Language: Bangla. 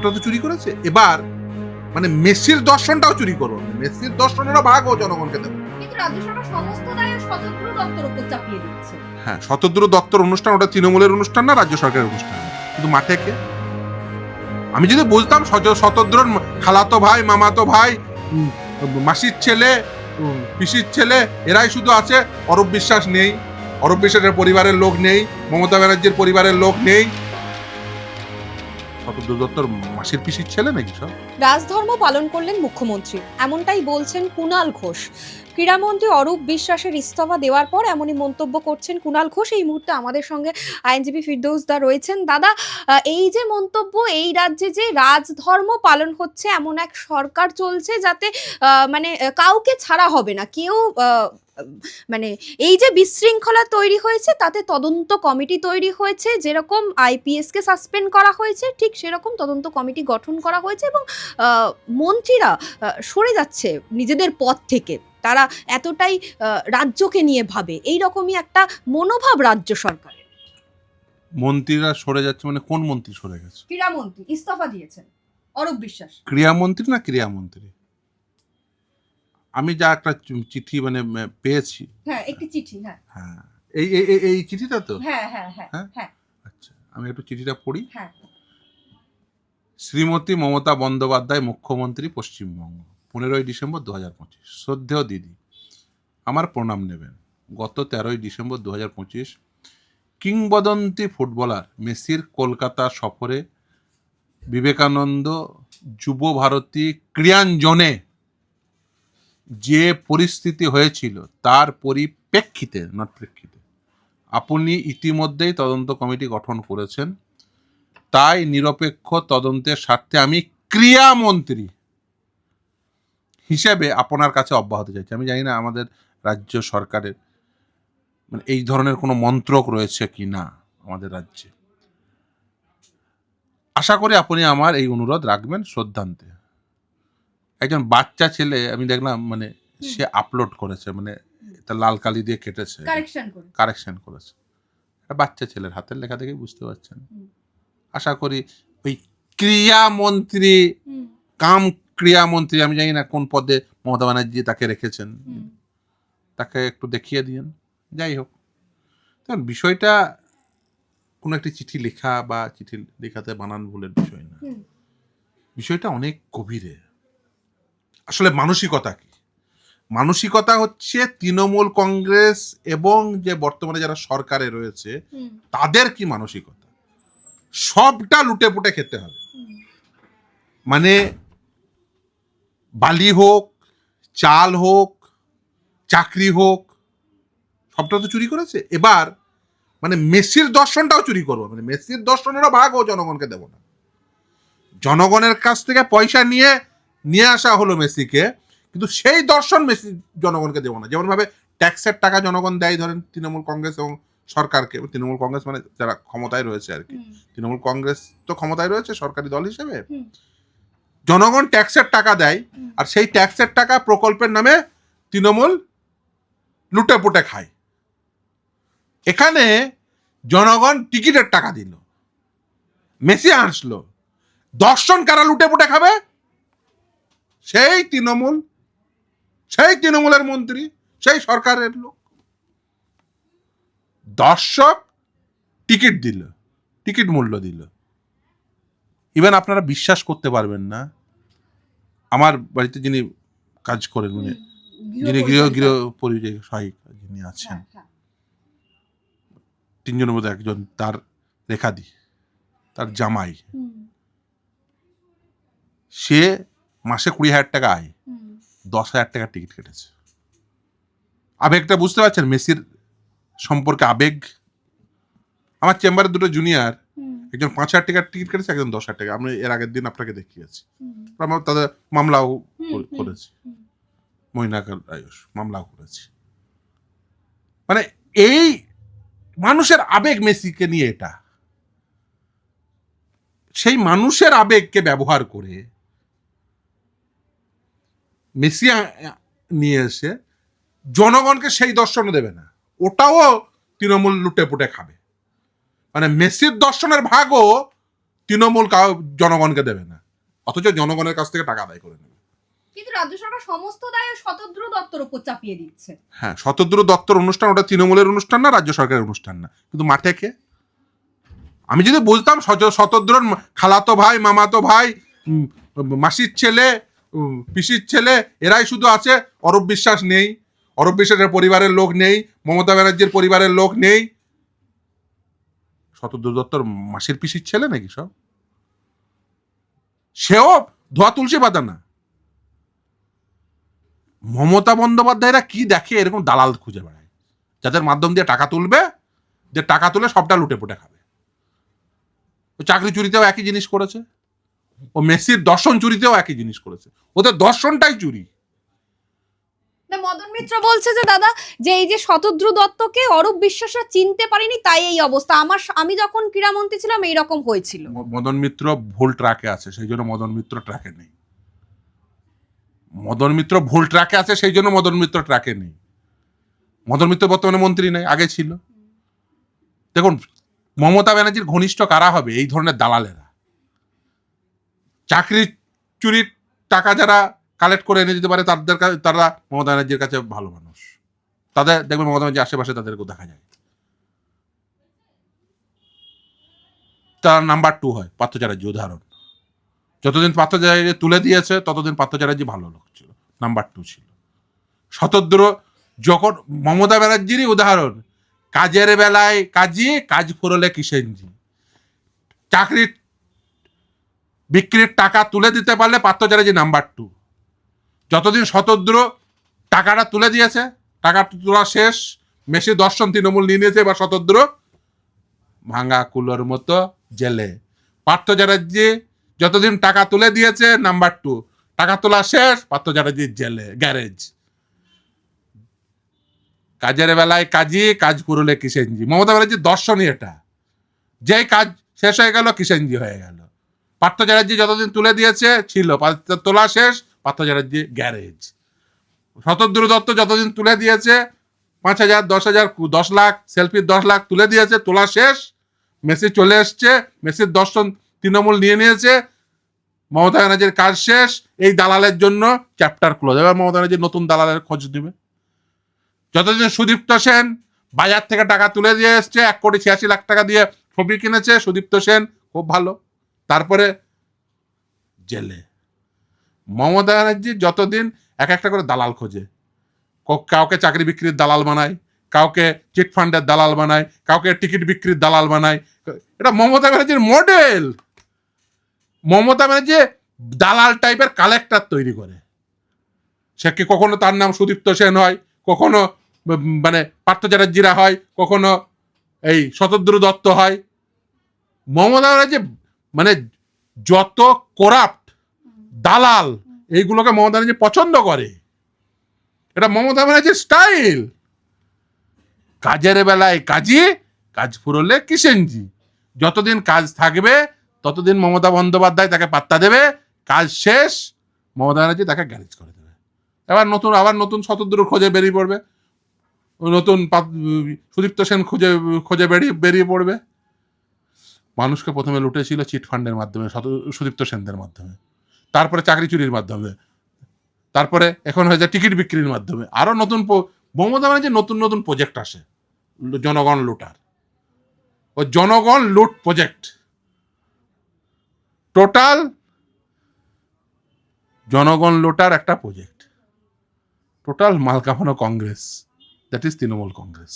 সবটা তো চুরি করেছে, এবার মানে মেসির দর্শনটাও চুরি করো, মেসির দর্শনেরও ভাগও জনগণকে দেবো। কিন্তু রাজ্য সরকার সমস্ত দায় শতদ্রু দপ্তর উপর চাপিয়ে দিচ্ছে। হ্যাঁ, শতদ্রু দপ্তর অনুষ্ঠান, ওটা তৃণমূলের অনুষ্ঠান না রাজ্য সরকারের অনুষ্ঠান, কিন্তু মাঠে কে? আমি যদি বুঝতাম শতদ্রুর খালাতো ভাই, মামাতো ভাই, মাসির ছেলে, পিসির ছেলে, এরাই শুধু আছে, অরূপ বিশ্বাস নেই, অরূপ বিশ্বাসের পরিবারের লোক নেই, মমতা ব্যানার্জির পরিবারের লোক নেই, শতদ্রু দত্তর মাসির পিসির ছেলে নাকি সব? রাজধর্ম পালন করলেন মুখ্যমন্ত্রী, এমনটাই বলছেন কুণাল ঘোষ। ক্রীড়ামন্ত্রী অরূপ বিশ্বাসের ইস্তফা দেওয়ার পর এমনই মন্তব্য করছেন কুণাল ঘোষ। এই মুহূর্তে আমাদের সঙ্গে আইনজীবী ফিরদৌস দা রয়েছেন। দাদা, এই যে মন্তব্য, এই রাজ্যে যে রাজধর্ম পালন হচ্ছে, এমন এক সরকার চলছে যাতে মানে কাউকে ছাড়া হবে না, কেউ মানে এই যে বিশৃঙ্খলা তৈরি হয়েছে তাতে তদন্ত কমিটি তৈরি হয়েছে, যেরকম আইপিএস কে সাসপেন্ড করা হয়েছে ঠিক সেরকম তদন্ত কমিটি গঠন করা হয়েছে, এবং মন্ত্রীরা সরে যাচ্ছে নিজেদের পদ থেকে, তারা এতটাই রাজ্যকে নিয়ে ভাবে, এই রকমই একটা মনোভাব রাজ্য সরকারের। মন্ত্রীরা সরে যাচ্ছে মানে কোন মন্ত্রী সরে গেছে? ক্রীড়ামন্ত্রী ইস্তফা দিয়েছেন অরূপ বিশ্বাস। ক্রীড়ামন্ত্রী না ক্রীড়ামন্ত্রী? আমি যা একটা চিঠি মানে পেয়েছি, হ্যাঁ, একটি চিঠি। হ্যাঁ হ্যাঁ, এই এই এই চিঠিটা তো, হ্যাঁ হ্যাঁ হ্যাঁ হ্যাঁ? হ্যাঁ আচ্ছা, আমি একটু চিঠিটা পড়ি। হ্যাঁ। শ্রীমতী মমতা বন্দ্যোপাধ্যায়, মুখ্যমন্ত্রী, পশ্চিমবঙ্গ, 15ই ডিসেম্বর 2025। শ্রদ্ধেয় দিদি, আমার প্রণাম নেবেন। গত 13ই ডিসেম্বর 2025 কিংবদন্তি ফুটবলার মেসির কলকাতা সফরে বিবেকানন্দ যুব ভারতী ক্রীড়াঞ্জনে যে পরিস্থিতি হয়েছিল তার পরিপ্রেক্ষিতে, নট প্রেক্ষিতে, আপনি ইতিমধ্যেই তদন্ত কমিটি গঠন করেছেন, তাই নিরপেক্ষ তদন্তের স্বার্থে আমি ক্রীড়ামন্ত্রী হিসেবে আপনার কাছে অব্যাহত চাইছি। আমি জানি না আমাদের রাজ্য সরকারের মানে এই ধরনের কোনো মন্ত্রক রয়েছে কি না আমাদের রাজ্যে। আশা করি আপনি আমার এই অনুরোধ রাখবেন শ্রদ্ধান্তে। একজন বাচ্চা ছেলে আমি দেখলাম, মানে সে আপলোড করেছে, মানে তার লাল কালি দিয়ে কেটেছে, কারেকশন করেছে, একটা বাচ্চা ছেলের হাতের লেখা দেখে বুঝতে পারছেন। আশা করি ওই ক্রীড়ামন্ত্রী কাম ক্রীড়ামন্ত্রী, আমি জানি না কোন পদে মমতা ব্যানার্জি তাকে রেখেছেন, তাকে একটু দেখিয়ে দিয়েন। যাই হোক, বিষয়টা কোনো একটি চিঠি লেখা বা চিঠি লেখাতে বানান ভুলের বিষয় না, বিষয়টা অনেক গভীরে। আসলে মানসিকতা কি? মানসিকতা হচ্ছে তৃণমূল কংগ্রেস এবং যে বর্তমানে যারা সরকারে রয়েছে তাদের কি মানসিকতা, সবটা লুটে পুটে খেতে হবে। মানে বালি হোক, চাল হোক, চাকরি হোক, সবটা তো চুরি করেছে, এবার মানে মেসির দর্শনটাও চুরি করবো, মানে মেসির দর্শনেরও ভাগও জনগণকে দেব না। জনগণের কাছ থেকে পয়সা নিয়ে আসা হলো মেসিকে, কিন্তু সেই দর্শন মেসি জনগণকে দেবো না। যেমন ভাবে ট্যাক্সের টাকা জনগণ দেয়, ধরেন তৃণমূল কংগ্রেস এবং সরকারকে, তৃণমূল কংগ্রেস মানে যারা ক্ষমতায় রয়েছে আর কি, তৃণমূল কংগ্রেস তো ক্ষমতায় রয়েছে সরকারি দল হিসেবে, জনগণ ট্যাক্সের টাকা দেয়, আর সেই ট্যাক্সের টাকা প্রকল্পের নামে তৃণমূল লুটে পুটে খায়। এখানে জনগণ টিকিটের টাকা দিল, মেসি আসলো, দর্শন কারা লুটে পুটে খাবে? সেই তৃণমূল, সেই তৃণমূলের মন্ত্রী, সেই সরকারের লোক। দর্শক টিকিট দিল, টিকিট মূল্য দিল। ইভেন আপনারা বিশ্বাস করতে পারবেন না, আমার বাড়িতে যিনি কাজ করেন, মানে যিনি গৃহ পরিচয় সহায়িকা যিনি আছেন, তিনজনের মধ্যে একজন তার রেখাদি, তার জামাই, সে মাসে 20,000 টাকা আয়, 10,000 টাকার টিকিট কেটেছে। আবেগটা বুঝতে পারছেন মেসির সম্পর্কে আবেগ? আমার চেম্বারে দুটো জুনিয়র, একজন 5,000 টাকার টিকিট কেটেছে, একজন 10,000 টাকা। আমি এর আগের দিন আপনাকে দেখিয়েছি, আমরা তাদের মামলাও করেছি, মৈনাকাল আয়ুষ মামলাও করেছি। মানে এই মানুষের আবেগ মেসিকে নিয়ে, এটা সেই মানুষের আবেগকে ব্যবহার করে মেসি নিয়ে এসে জনগণকে সেই দর্শনও দেবে না, ওটাও তৃণমূল লুটে পুটে খাবে। মানে মেসির দর্শনের ভাগও তৃণমূল জনগণকে দেবে না, অথচ জনগণের কাছ থেকে টাকা আদায় করে নেবে। কিন্তু রাজ্য সরকার সমস্ত দায় শতদ্রু দত্তর উপর চাপিয়ে দিচ্ছে। হ্যাঁ, শতদ্রু দত্তর অনুষ্ঠান ওটা তৃণমূলের অনুষ্ঠান না, রাজ্য সরকারের অনুষ্ঠান না, কিন্তু মাঠে কে? আমি যদি বুঝতাম শতদ্রুর খালাতো ভাই, মামাতো ভাই, মাসির ছেলে, পিসির ছেলে, এরাই শুধু আছে, অরূপ বিশ্বাস নেই, অরূপ বিশ্বাসের পরিবারের লোক নেই, মমতা ব্যানার্জির পরিবারের লোক নেই, শতদ্রু দত্তর মাসির পিসির ছেলে নাকি সব? সেও ধোয়া তুলসী পাতা না। মমতা বন্দ্যোপাধ্যায়রা কি দেখে এরকম দালাল খুঁজে বেড়ায়, যাদের মাধ্যম দিয়ে টাকা তুলবে, যে টাকা তুলে সবটা লুটে পুটে খাবে। ও চাকরি চুরিতেও একই জিনিস করেছে, ও মেসির দর্শন চুরিতেও একই জিনিস করেছে, ওদের দর্শনটাই চুরি। মদন মিত্র বলছে যে দাদা, যে এই যে শতদ্রু দত্তকে অরূপ বিশ্বাসরা চিনতে পারেনি, তাই এই অবস্থা। আমি যখন ক্রীড়ামন্ত্রী ছিলাম এইরকম হয়েছিল। মদন মিত্র ভুল ট্র্যাকে আছে, সেই জন্য মদন মিত্র ট্র্যাকে নেই। মদন মিত্র ভুল ট্র্যাকে আছে, সেই জন্য মদন মিত্র ট্র্যাকে নেই। মদন মিত্র বর্তমানে মন্ত্রী নেই, আগে ছিল। দেখুন, মমতা ব্যানার্জির ঘনিষ্ঠ কারা হবে? এই ধরনের দালালেরা। চাকরি চুরির টাকা যারা কালেক্ট করে এনে দিতে পারে, তারা মমতা ব্যানার্জির কাছে ভালো মানুষ। তাদের দেখবেন মমতা ব্যানার্জির আশেপাশে তাদেরকেও দেখা যায়। তার নাম্বার 2 হয় পার্থ চ্যাটার্জি। উদাহরণ, যতদিন পার্থ চ্যাটার্জি তুলে দিয়েছে ততদিন পার্থ চ্যাটার্জি ভালো লোক ছিল, নাম্বার 2 ছিল। শতদ্রু যখন মমতা ব্যানার্জিরই উদাহরণ, কাজের বেলায় কাজী, কাজ ফুরলে কিষেনজি। চাকরির বিক্রির টাকা তুলে দিতে পারলে পার্থ চ্যাটার্জি নাম্বার 2। যতদিন শতদ্রু টাকাটা তুলে দিয়েছে, টাকা তোলা শেষ, মেসি দর্শন তৃণমূল নিয়ে নিয়েছে, এবার শতদ্রু ভাঙা কুলোর মতো জেলে। পার্থ চ্যাটার্জি যতদিন টাকা তুলে দিয়েছে, নাম্বার 2, টাকা তোলা শেষ, পার্থ চ্যাটার্জি জেলে, গ্যারেজ। কাজের বেলায় কাজী, কাজ পুরলে কিষেনজি। মমতা ব্যানার্জির দর্শনই এটা, যেই কাজ শেষ হয়ে গেল কিষেনজি হয়ে গেল। পার্থ চ্যাটার্জি যতদিন তুলে দিয়েছে ছিল, তোলা শেষ, পার্থ চ্যাটার্জি গ্যারেজ। শতদ্রু দত্ত যতদিন তুলে দিয়েছে, 5,000, 10,000, 10 লাখ, সেলফির 10 লাখ তুলে দিয়েছে, তোলা শেষ, মেসি চলে এসছে, মেসির দর্শন তৃণমূল নিয়ে নিয়েছে, মমতা ব্যানার্জির কাজ শেষ। এই দালালের জন্য চ্যাপ্টার ক্লোজ। এবার মমতা ব্যানার্জি নতুন দালালের খোঁজ দিবে। যতদিন সুদীপ্ত সেন বাজার থেকে টাকা তুলে দিয়ে এসছে, 1,86,00,000 টাকা দিয়ে ছবি কিনেছে, সুদীপ্ত সেন খুব ভালো, তারপরে জেলে। মমতা ব্যানার্জি যতদিন এক একটা করে দালাল খোঁজে, কাউকে চাকরি বিক্রির দালাল বানায়, কাউকে চিটফান্ডের দালাল বানায়, কাউকে টিকিট বিক্রির দালাল বানায়। এটা মমতা ব্যানার্জির মডেল। মমতা ব্যানার্জি দালাল টাইপের কালেক্টর তৈরি করে। সে কি কখনো তার নাম সুদীপ্ত সেন হয়, কখনো মানে পার্থ চ্যাটার্জিরা হয়, কখনো এই শতদ্রু দত্ত হয়। মমতা ব্যানার্জি মানে যত করাপ্ট দালাল, এইগুলোকে মমতা ব্যানার্জি পছন্দ করে। এটা মমতা ব্যানার্জির স্টাইল। কাজের বেলায় কাজী, কাজ ফুরলে কিষেনজি। যতদিন কাজ থাকবে ততদিন মমতা বন্দ্যোপাধ্যায় তাকে পাত্তা দেবে, কাজ শেষ মমতা ব্যানার্জি তাকে গ্যারেজ করে দেবে। আবার নতুন শতদ্রুর খোঁজে বেরিয়ে পড়বে, নতুন সুদীপ্ত সেন খোঁজে বেরিয়ে পড়বে। মানুষকে প্রথমে লুটেছিল চিটফান্ডের মাধ্যমে, সুদীপ্ত সেনদের মাধ্যমে, তারপরে চাকরি চুরির মাধ্যমে, তারপরে এখন হয়ে যায় টিকিট বিক্রির মাধ্যমে। আরো নতুন মমতা ব্যানার্জির নতুন নতুন প্রজেক্ট আসে, জনগণ লুটার। ও জনগণ লুট প্রজেক্ট টোটাল জনগণ লুটার একটা প্রজেক্ট, টোটাল মাল কামানো কংগ্রেস, দ্যাট ইজ তৃণমূল কংগ্রেস।